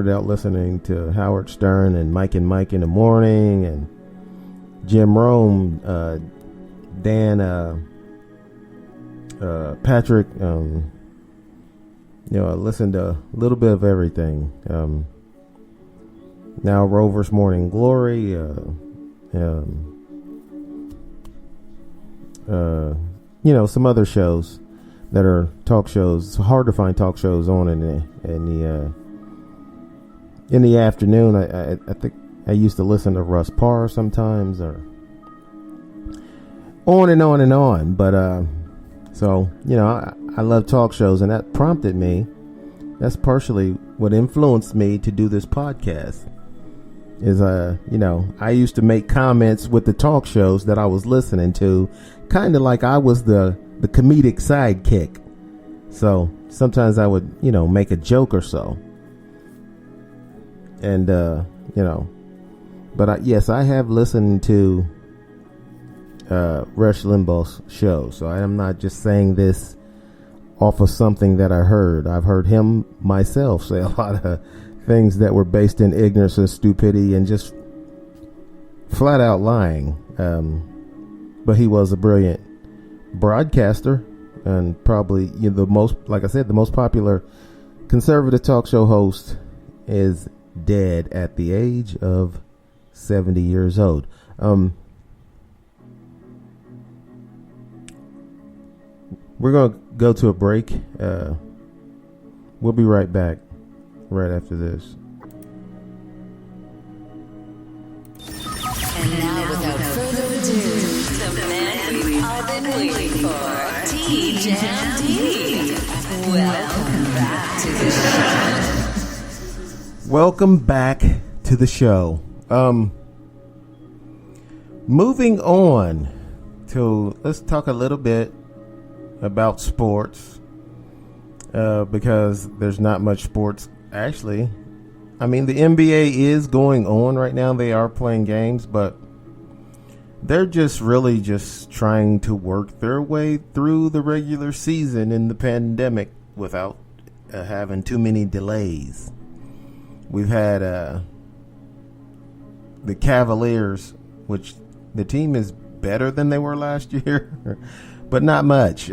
out listening to Howard Stern and Mike in the morning and Jim Rome, Dan, Patrick. I listened to a little bit of everything. Now Rover's Morning Glory. Some other shows that are talk shows. It's hard to find talk shows on in the afternoon. I think I used to listen to Russ Parr sometimes, or on and on and on. But I love talk shows, and that prompted me. That's partially what influenced me to do this podcast. Is I used to make comments with the talk shows that I was listening to, kind of like I was the comedic sidekick. So sometimes I would make a joke or so. And yes, I have listened to Rush Limbaugh's show, so I am not just saying this off of something that I heard. I've heard him myself say a lot of things that were based in ignorance and stupidity and just flat out lying. But he was a brilliant broadcaster and probably the most popular conservative talk show host is dead at the age of 70 years old. We're going to go to a break. We'll be right back right after this. And now, without further ado, the man we've all been waiting for, TJD. Welcome back to the show. Welcome back to the show. Moving on to, let's talk a little bit about sports, because there's not much sports actually. I mean, the NBA is going on right now. They are playing games, but they're just really just trying to work their way through the regular season in the pandemic without having too many delays. We've had the Cavaliers, which the team is better than they were last year, but not much.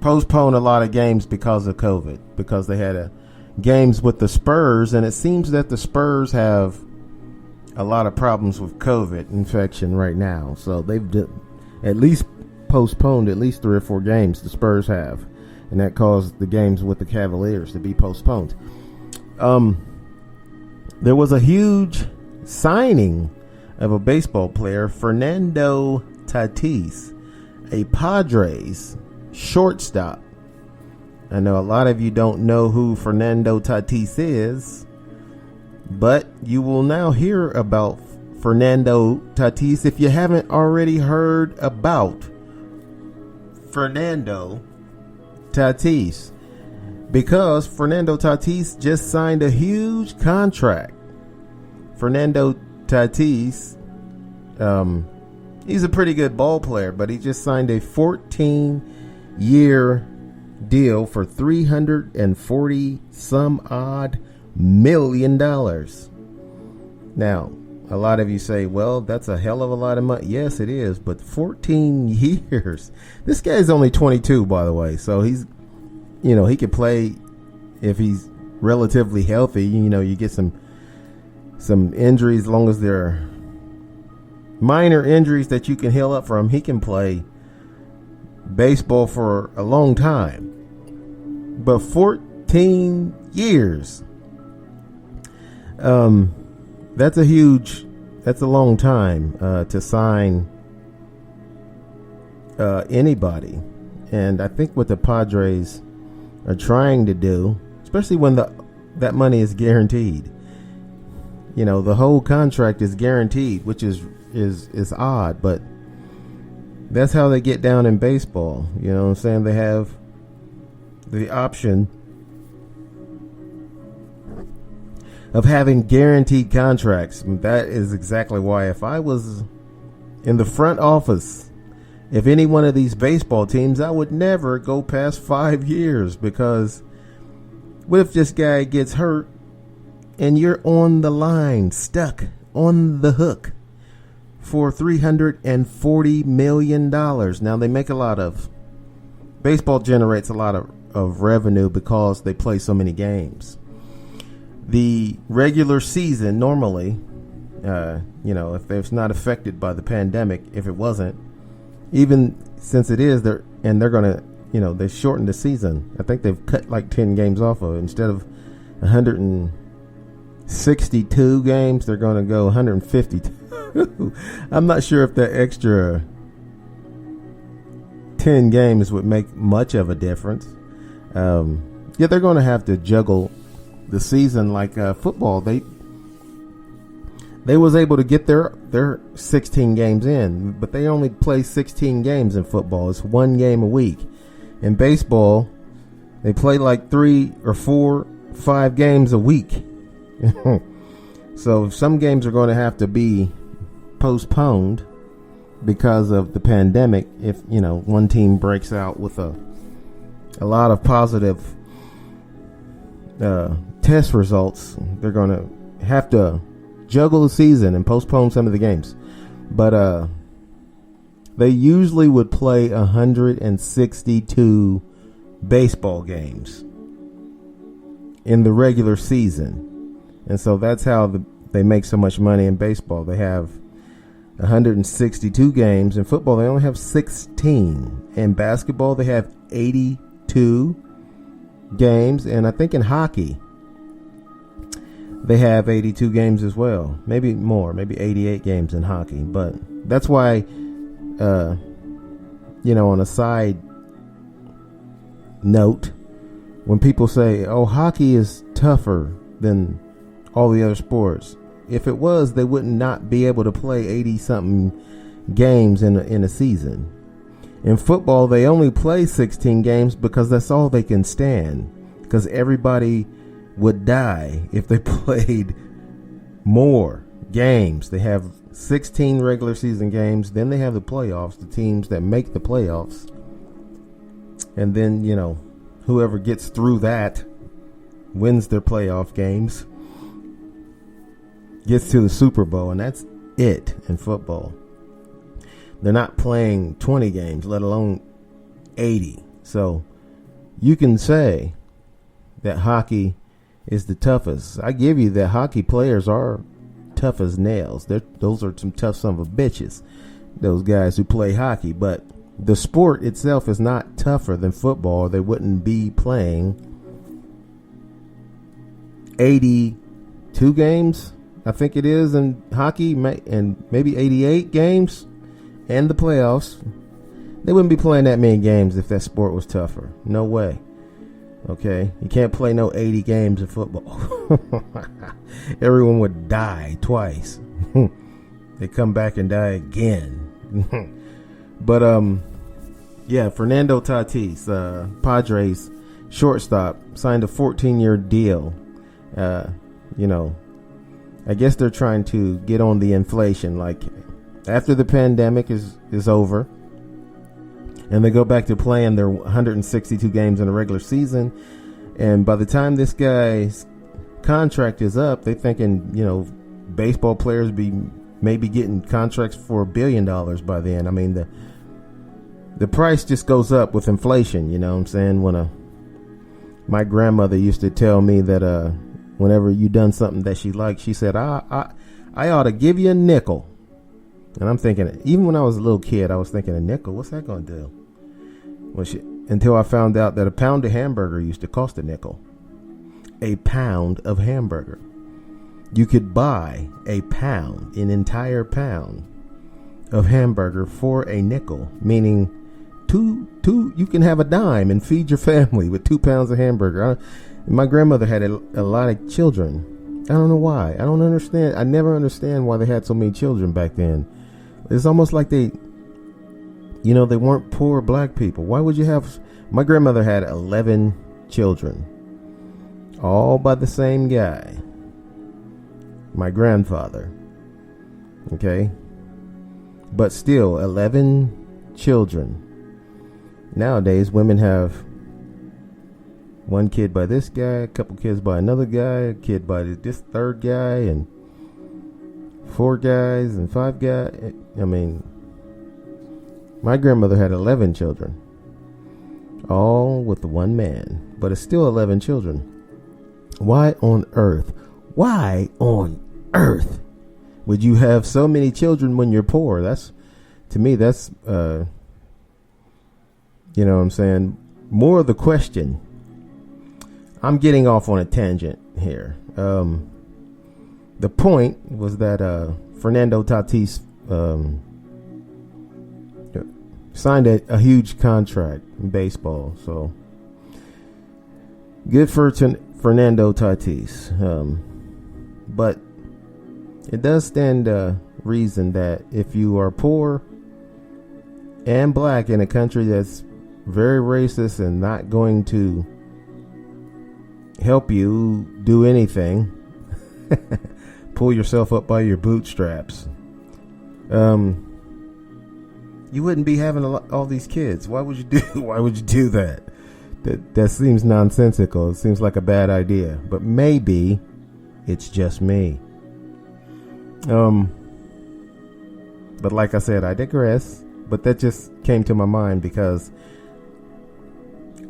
Postponed a lot of games because of COVID, because they had games with the Spurs, and it seems that the Spurs have a lot of problems with COVID infection right now. So they've at least postponed at least 3 or 4 games, the Spurs have, and that caused the games with the Cavaliers to be postponed. There was a huge signing of a baseball player, Fernando Tatis, a Padres shortstop. I know a lot of you don't know who Fernando Tatis is, but you will now hear about Fernando Tatis if you haven't already heard about Fernando Tatis, because Fernando Tatis just signed a huge contract. Fernando Tatis, he's a pretty good ball player, but he just signed a 14-year deal for $340 some odd million. Now, a lot of you say, well, that's a hell of a lot of money. Yes, it is, but 14 years. This guy's only 22, by the way, so he's, he could play if he's relatively healthy. You get some injuries, as long as they're minor injuries that you can heal up from. He can play baseball for a long time. But 14 years, that's a long time to sign anybody. And I think what the Padres are trying to do, especially when that money is guaranteed, the whole contract is guaranteed, which is odd, but that's how they get down in baseball. You know what I'm saying? They have the option of having guaranteed contracts. That is exactly why, if I was in the front office, if any one of these baseball teams, I would never go past 5 years, because What if this guy gets hurt and you're on the line, stuck on the hook for $340 million? Now, they make a lot of, baseball generates a lot of revenue because they play so many games. The regular season normally, if it's not affected by the pandemic, if it wasn't, even since it is, they're going to, they shortened the season. I think they've cut like 10 games off of it. Instead of 162 games, they're going to go 152. I'm not sure if that extra 10 games would make much of a difference. They're going to have to juggle the season like football. They was able to get their 16 games in, but they only play 16 games in football. It's one game a week. In baseball, they play like 3 or 4, 5 games a week. So some games are going to have to be postponed because of the pandemic. If, one team breaks out with a lot of positive test results, they're going to have to juggle the season and postpone some of the games. But they usually would play 162 baseball games in the regular season. And so that's how they make so much money in baseball. They have 162 games. In football, they only have 16. In basketball, they have 82 games. And I think in hockey, they have 82 games as well. Maybe more, maybe 88 games in hockey. But that's why, on a side note, when people say, oh, hockey is tougher than all the other sports, if it was, they would not be able to play 80-something games in a season. In football, they only play 16 games because that's all they can stand. Because everybody would die if they played more games. They have 16 regular season games. Then they have the playoffs, the teams that make the playoffs. And then, whoever gets through that wins their playoff games, gets to the Super Bowl, and that's it in football. They're not playing 20 games, let alone 80. So you can say that hockey is the toughest. I give you that hockey players are tough as nails. Those are some tough son of a bitches, those guys who play hockey. But the sport itself is not tougher than football, or they wouldn't be playing 82 games, I think it is, in hockey, and maybe 88 games and the playoffs. They wouldn't be playing that many games if that sport was tougher. No way. Okay, you can't play no 80 games in football. Everyone would die twice. They come back and die again. But Fernando Tatis, Padres shortstop, signed a 14-year deal. I guess they're trying to get on the inflation. Like, after the pandemic is over, and they go back to playing their 162 games in a regular season, and by the time this guy's contract is up, they're thinking, baseball players maybe getting contracts for $1 billion by then. I mean, the price just goes up with inflation. You know what I'm saying? My grandmother used to tell me that whenever you done something that she liked, she said, I ought to give you a nickel. And I'm thinking, even when I was a little kid, I was thinking, a nickel? What's that going to do? Until I found out that a pound of hamburger used to cost a nickel. A pound of hamburger. You could buy an entire pound of hamburger for a nickel, meaning you can have a dime and feed your family with 2 pounds of hamburger. My grandmother had a lot of children. I don't know why. I don't understand. I never understand why they had so many children back then. It's almost like they weren't poor black people. Why would you have... My grandmother had 11 children, all by the same guy, my grandfather. Okay? But still, 11 children. Nowadays, women have one kid by this guy, a couple kids by another guy, a kid by this third guy, and 4 guys and 5 guys. I mean, my grandmother had 11 children, all with the one man, but it's still 11 children. Why on earth would you have so many children when you're poor? To me, that's you know what I'm saying? More of the question. I'm getting off on a tangent here. The point was that Fernando Tatis signed a huge contract in baseball. So good for Fernando Tatis. But it does stand reason that if you are poor and black in a country that's very racist and not going to help you do anything, pull yourself up by your bootstraps, you wouldn't be having all these kids. Why would you do that? That seems nonsensical. It seems like a bad idea, but maybe it's just me. But like I said, I digress. But that just came to my mind because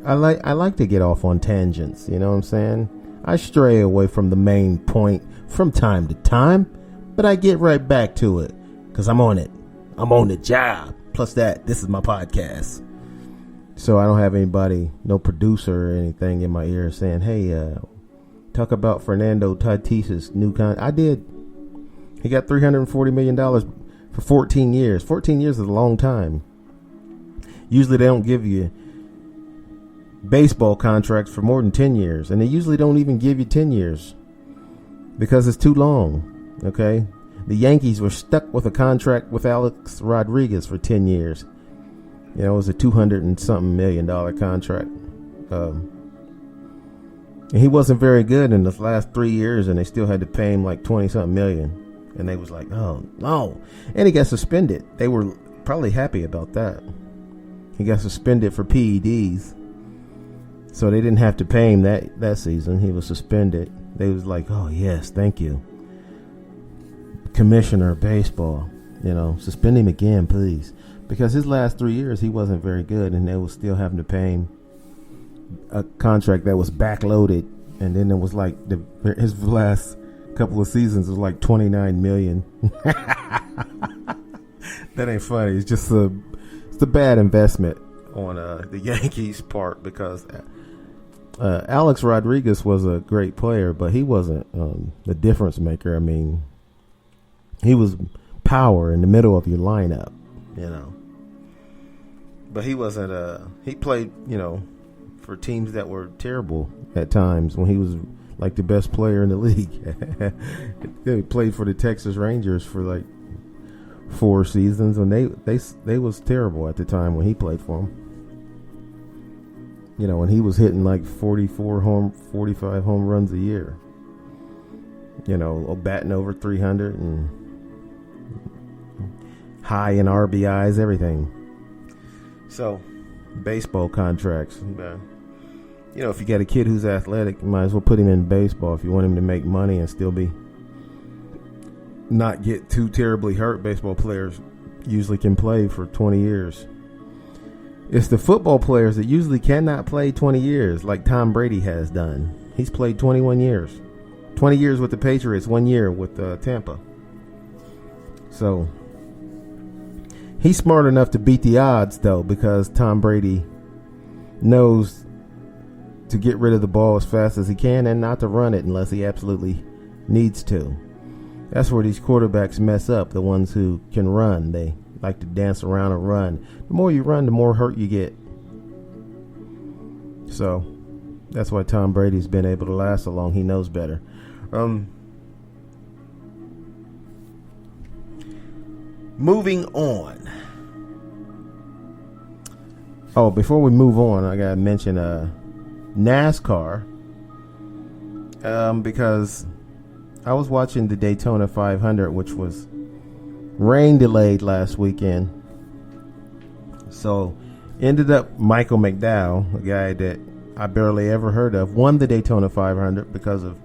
I like to get off on tangents. You know what I'm saying? I stray away from the main point from time to time, but I get right back to it because I'm on it. I'm on the job. Plus this is my podcast. So I don't have anybody, no producer or anything in my ear saying, hey, talk about Fernando Tatis's new contract. I did. He got $340 million for 14 years. 14 years is a long time. Usually they don't give you baseball contracts for more than 10 years. And they usually don't even give you 10 years because it's too long. Okay? The Yankees were stuck with a contract with Alex Rodriguez for 10 years. You know, it was a $200-and-something million contract. And he wasn't very good in the last 3 years, and they still had to pay him like 20-something million. And they was like, oh, no. And he got suspended. They were probably happy about that. He got suspended for PEDs. So they didn't have to pay him that season. He was suspended. They was like, oh, yes, thank you. Commissioner of baseball, you know, suspend him again, please. Because his last 3 years, he wasn't very good, and they was still having to pay him a contract that was backloaded. And then it was like his last couple of seasons was like $29 million. That ain't funny. It's just a bad investment on the Yankees' part because Alex Rodriguez was a great player, but he wasn't the difference maker. I mean, he was power in the middle of your lineup, you know. But he wasn't he played, you know, for teams that were terrible at times when he was like the best player in the league. He played for the Texas Rangers for like 4 seasons, and they was terrible at the time when he played for them. You know, when he was hitting like 45 home runs a year. You know, batting over 300 and high in RBIs, everything. So, baseball contracts. You know, if you got a kid who's athletic, you might as well put him in baseball if you want him to make money and still not get too terribly hurt. Baseball players usually can play for 20 years. It's the football players that usually cannot play 20 years like Tom Brady has done. He's played 21 years. 20 years with the Patriots, 1 year with Tampa. So, he's smart enough to beat the odds, though, because Tom Brady knows to get rid of the ball as fast as he can and not to run it unless he absolutely needs to. That's where these quarterbacks mess up, the ones who can run. They like to dance around and run. The more you run, the more hurt you get. So, that's why Tom Brady's been able to last so long. He knows better. Moving on. Oh, before we move on, I gotta mention NASCAR. Because I was watching the Daytona 500, which was rain delayed last weekend. So ended up Michael McDowell, a guy that I barely ever heard of. Won the Daytona 500 because of